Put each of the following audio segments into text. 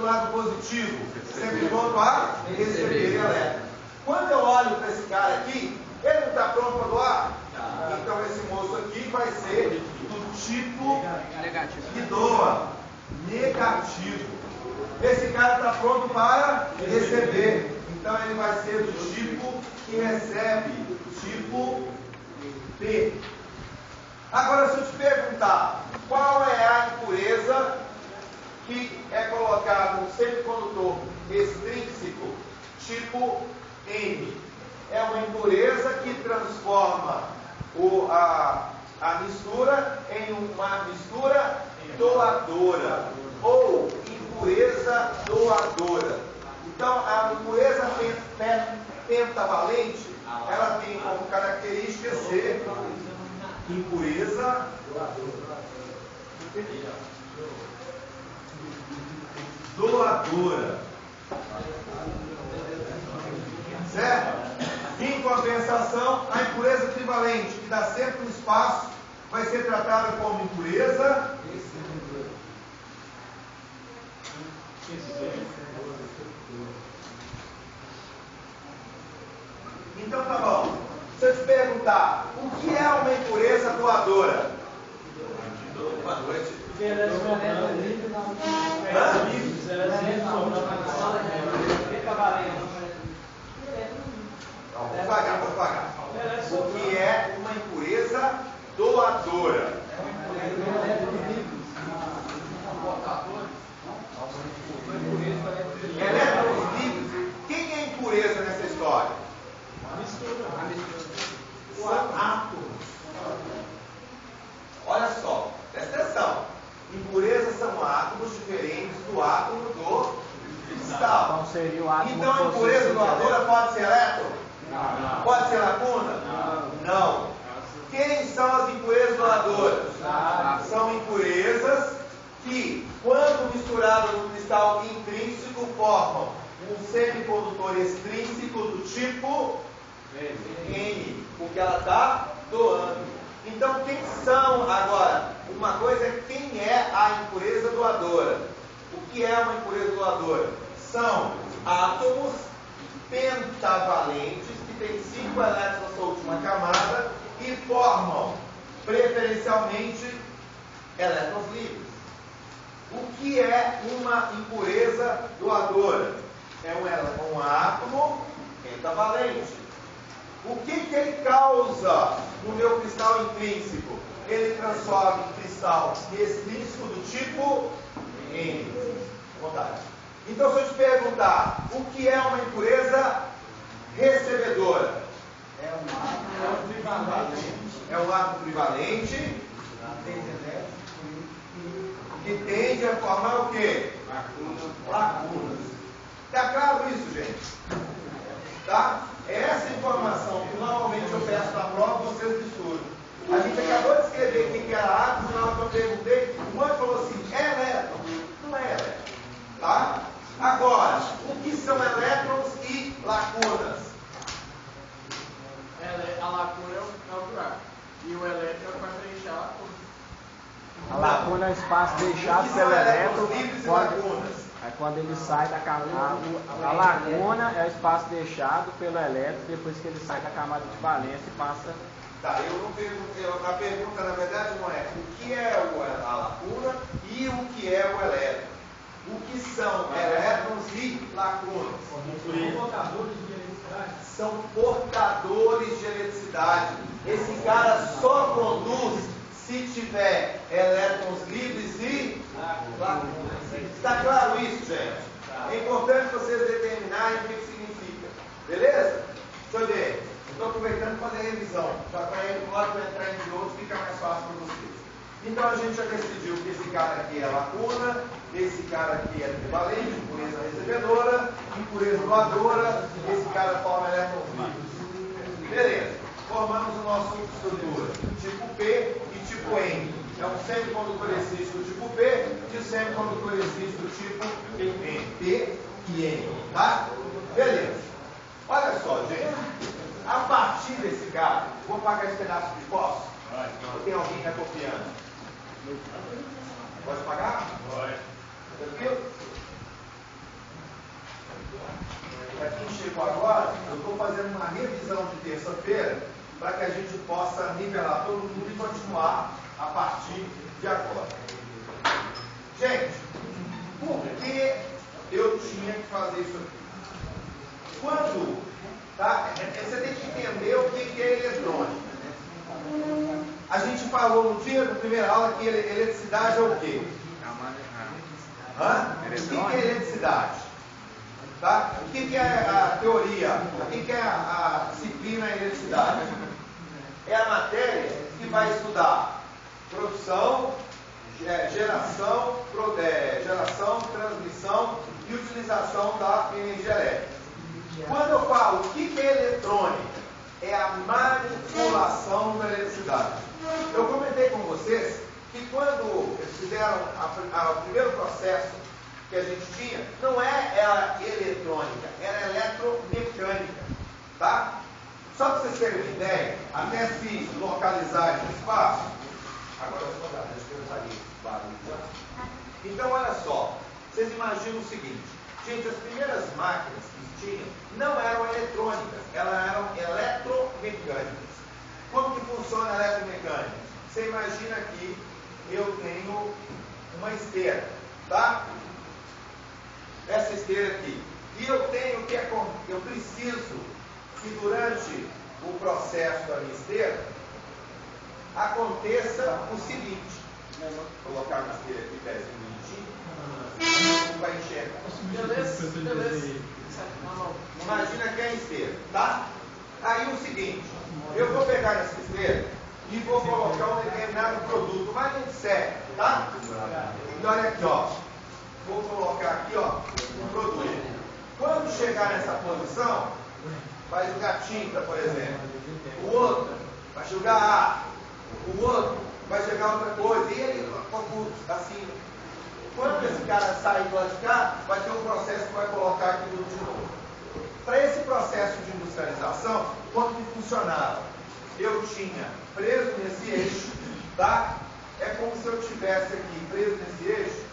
do lado positivo, sempre pronto a receber elétrons. Quando eu olho para esse cara aqui, ele não está pronto para doar? Então esse moço aqui vai ser do tipo que doa, negativo. Esse cara está pronto para receber. Então ele vai ser do tipo que recebe, tipo P. Agora, se eu te perguntar, qual é a impureza que é colocada no semicondutor extrínseco, tipo N? É uma impureza que transforma a mistura em uma mistura doadora, ou impureza doadora. Então, a impureza pentavalente, ela tem como característica ser impureza doadora. Certo? Em compensação, a impureza trivalente, que dá sempre um espaço, vai ser tratada como impureza Então tá bom. Se eu te perguntar, o que é uma impureza doadora? Boa noite. Vou devagar. O que é uma impureza doadora? Elétrons livres. Quem é impureza nessa história? São átomos. Olha só, presta atenção. Impurezas são átomos diferentes do átomo do cristal. Então seria o átomo. Então a impureza doadora pode ser elétron? Não. Pode ser lacuna? Não. Quem são as impurezas doadoras? São impurezas que, quando misturadas no cristal intrínseco, formam um semicondutor extrínseco do tipo N, porque ela está doando. Então, quem são agora? Uma coisa é quem é a impureza doadora. O que é uma impureza doadora? São átomos pentavalentes que têm 5 elétrons na sua última camada e formam, preferencialmente, elétrons livres. O que é uma impureza doadora? É um átomo pentavalente. O que ele causa no meu cristal intrínseco? Ele transforma em cristal extrínseco do tipo N. Vontade. Então, se eu te perguntar, o que é uma impureza recebedora? É um átomo trivalente. É um átomo trivalente que tende a formar o quê? Lacunas. Está claro isso, gente? Tá? É essa informação que normalmente eu peço na prova, vocês misturam. A gente acabou de escrever o que era átomo, na hora que eu perguntei, o Mãe falou assim, é elétron? Não é elétron. Tá? Agora, o que são elétrons e lacunas? A lacuna é o buraco. E o elétron é para preencher a lacuna. A lacuna é o espaço deixado pelo elétron. Livres e lacunas. Quando ele sai da camada. A lacuna é o espaço deixado pelo elétron depois que ele sai da camada de valência e passa. Tá, eu não perguntei, a pergunta na verdade não é o que é a lacuna e o que é o elétron. O que são elétrons e lacunas? São portadores de eletricidade. Esse cara só conduz se tiver elétrons livres e lacunas. Está claro isso, gente? É importante vocês determinarem o que significa. Beleza? Deixa eu ver. Estou aproveitando para fazer a revisão. Já para ele pode entrar em outro, fica mais fácil para vocês. Então a gente já decidiu que esse cara aqui é lacuna, esse cara aqui é trivalente, impureza recebedora, impureza doadora, esse cara forma elétrons livres. Beleza. Formamos o nosso estrutura tipo P e tipo N. É um semicondutor exístico do tipo P e um semicondutor exístico do tipo N. P e N. Tá? Beleza. Olha só, gente. A partir desse cara, vou pagar esse pedaço de fósforo? Ou tem alguém que está copiando? Pode pagar? Pode. Tranquilo? tipo agora, eu estou fazendo uma revisão de terça-feira para que a gente possa nivelar todo mundo e continuar a partir de agora. Gente, por que eu tinha que fazer isso aqui? Quando, tá? Você tem que entender o que é eletrônica. A gente falou no dia da primeira aula que eletricidade é o quê? O que é eletricidade? Tá? O que é a teoria? O que é a disciplina eletricidade? É a matéria que vai estudar produção, geração, transmissão e utilização da energia elétrica. Quando eu falo o que é eletrônica, é a manipulação da eletricidade. Eu comentei com vocês que quando eles fizeram o primeiro processo que a gente tinha, não era eletrônica, era eletromecânica, tá? Só para vocês terem uma ideia, até se localizar no espaço, agora deixa eu sair o barulho. Então, olha só, vocês imaginam o seguinte, gente, as primeiras máquinas que tinham não eram eletrônicas, elas eram eletromecânicas. Como que funciona a eletromecânica? Você imagina que eu tenho uma esteira, tá? Essa esteira aqui. E eu tenho que eu preciso que durante o processo da minha esteira aconteça o seguinte. Vou colocar a esteira aqui, pezinho bonitinho, não vai enxergar. Beleza? Imagina que é a esteira, tá? Aí o seguinte, eu vou pegar essa esteira e vou colocar um determinado produto, mas a gente segue, tá? Então olha aqui, ó. Vou colocar aqui, ó, um produto. Quando chegar nessa posição, vai jogar tinta, por exemplo. O outro vai jogar ar. O outro vai jogar outra coisa. E ele, assim, quando esse cara sair do lado de cá, vai ter um processo que vai colocar aqui tudo de novo. Para esse processo de industrialização, como que funcionava? Eu tinha preso nesse eixo, tá? É como se eu tivesse aqui preso nesse eixo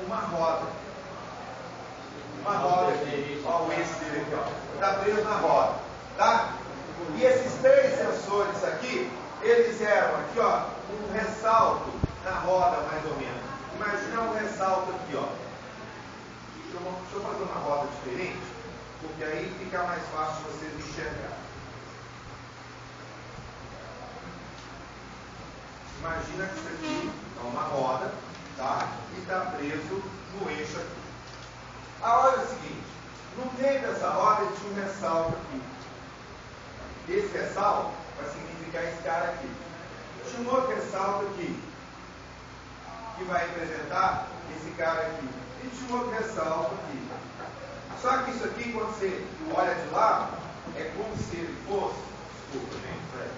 uma roda. Uma roda aqui. Olha o eixo dele aqui, ó. Está preso na roda, tá? E esses três sensores aqui, eles eram aqui, ó, um ressalto na roda, mais ou menos. Imagina um ressalto aqui, ó. Deixa eu fazer uma roda diferente, porque aí fica mais fácil vocês enxergar. Imagina que isso aqui é uma roda, tá? E está preso no eixo aqui. Agora é o seguinte, no meio dessa roda tinha um ressalto aqui. Esse ressalto vai significar esse cara aqui. Tinha um outro ressalto aqui, que vai representar esse cara aqui. E tinha um outro ressalto aqui. Só que isso aqui, quando você olha de lado, é como se ele fosse... Desculpa, gente, peraí.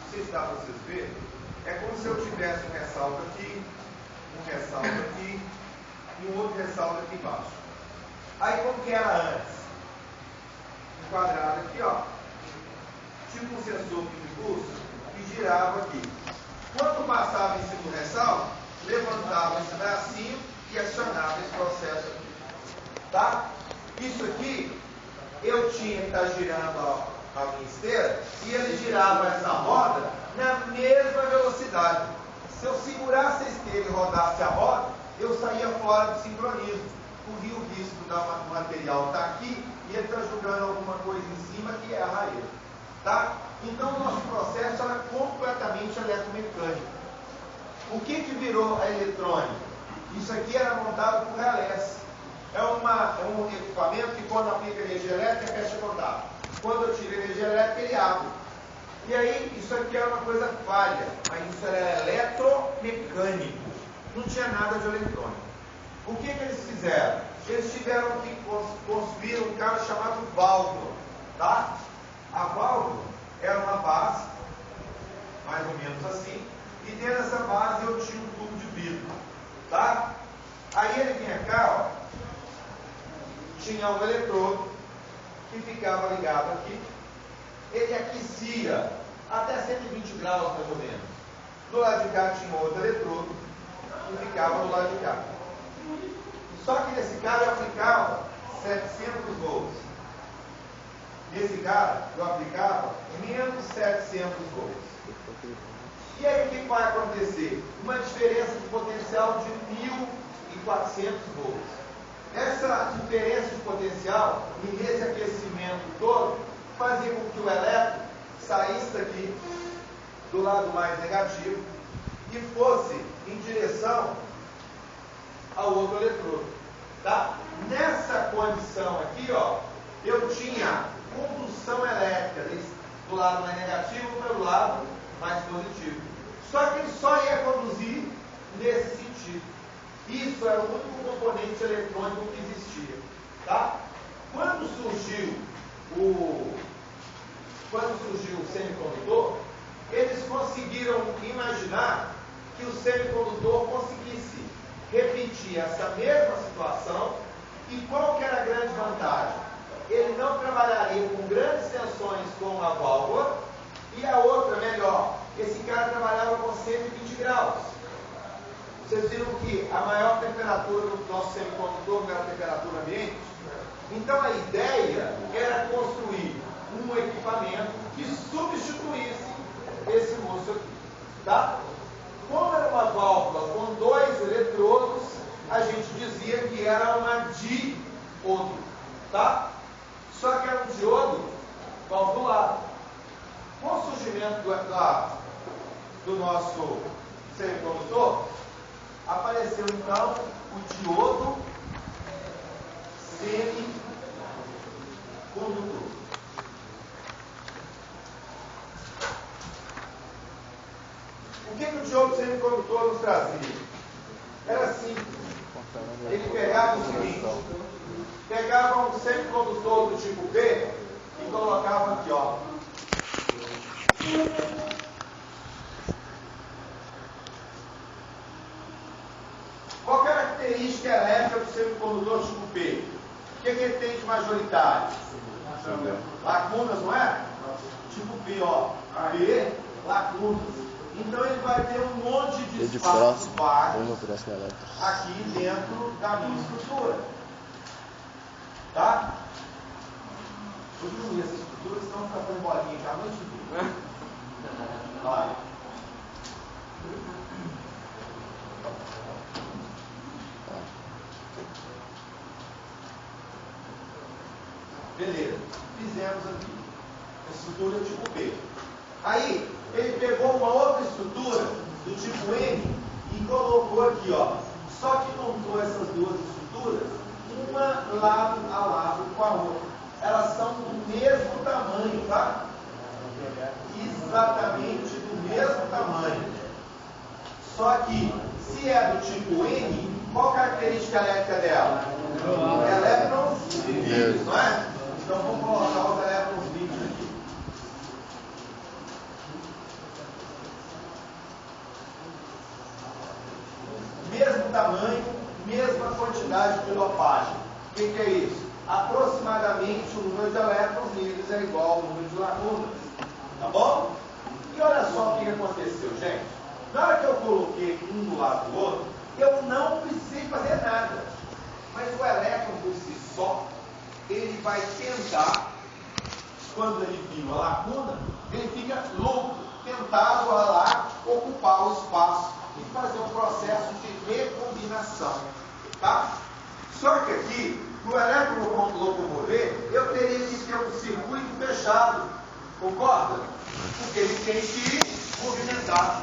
Não sei se dá para vocês verem. É como se eu tivesse um ressalto aqui e um outro ressalto aqui embaixo. Aí como que era antes? Um quadrado aqui, ó. Tipo um sensor de pulso que girava aqui. Quando passava em cima do ressalto, levantava esse bracinho e acionava esse processo aqui. Tá? Isso aqui, eu tinha que estar girando a minha esteira e ele girava essa roda na mesma velocidade. Se eu segurasse a esteira e rodasse a roda, eu saía fora do sincronismo. Corria o risco do material estar aqui e ele está jogando alguma coisa em cima que é a raiz. Tá? Então o nosso processo era completamente eletromecânico. O que virou a eletrônica? Isso aqui era montado por relés. É um equipamento que quando aplica energia elétrica fecha contato. Quando eu tiro energia elétrica ele abre. E aí isso aqui era uma coisa falha, mas isso era eletromecânico. Não tinha nada de eletrônico. O que eles fizeram? Eles tiveram que construir um cara chamado válvula. Tá? A válvula era uma base, mais ou menos assim, e dentro dessa base eu tinha um tubo de vidro. Tá? Aí ele vinha cá, ó, tinha um eletrodo que ficava ligado aqui, ele aquecia até 120 graus mais ou menos. Do lado de cá tinha outro eletrodo que ficava do lado de cá. Só que nesse cara eu aplicava 700 volts. Nesse cara eu aplicava menos 700 volts. E aí o que vai acontecer? Uma diferença de potencial de 1.400 volts. Essa diferença de potencial e esse aquecimento todo fazia com que o elétron saísse daqui do lado mais negativo e fosse em direção ao outro eletrodo. Tá? Nessa condição aqui, ó, eu tinha condução elétrica do lado mais negativo para o lado mais positivo. Só que ele só ia conduzir nesse sentido. Isso era o único componente eletrônico que existia. Tá? Quando surgiu o semicondutor, eles conseguiram imaginar que o semicondutor conseguisse repetir essa mesma situação. E qual que era a grande vantagem? Ele não trabalharia com grandes tensões como a válvula, e a outra, melhor, esse cara trabalhava com 120 graus. Vocês viram que a maior temperatura do nosso semicondutor era a temperatura ambiente? Então a ideia era construir um equipamento que substituísse esse moço aqui. Tá? Como era uma válvula com 2 eletrodos, a gente dizia que era uma diodo. Tá? Só que era um diodo valvulado. Com o surgimento do nosso semicondutor, apareceu então o diodo semicondutor. O que o diodo semicondutor nos trazia? Era simples. Ele pegava o seguinte: pegava um semicondutor do tipo B e colocava aqui, ó. Qual a característica elétrica do semicondutor tipo B? O que ele tem de majoritário? Lacunas, não é? Tipo B, ó. B, lacunas. Então ele vai ter um monte de espaços vagos aqui dentro da minha estrutura. Tá? Eu diminuir essa estrutura, senão fica fazendo bolinha aqui a noite inteira. Vai. Beleza, fizemos aqui a estrutura tipo B. Aí ele pegou uma outra estrutura do tipo N e colocou aqui, ó. Só que montou essas duas estruturas, uma lado a lado com a outra. Elas são do mesmo tamanho, tá? Exatamente do mesmo tamanho. Só que, se é do tipo N, qual a característica elétrica dela? Elétrons livres, não é? Então vamos colocar os elétrons livres aqui. Mesmo tamanho, mesma quantidade de dopagem. O que é isso? Aproximadamente o número de elétrons livres é igual ao número de lacunas. Tá bom? E olha só o que aconteceu, gente. Na hora que eu coloquei um do lado do outro, eu não precisei fazer nada. Mas o elétron por si só, ele vai tentar, quando ele viu a lacuna, ele fica louco, tentado a lá ocupar o espaço e fazer um processo de recombinação. Tá? Só que aqui, no elétron locomover, eu teria que ter um circuito fechado. Concorda? Porque ele tem que movimentar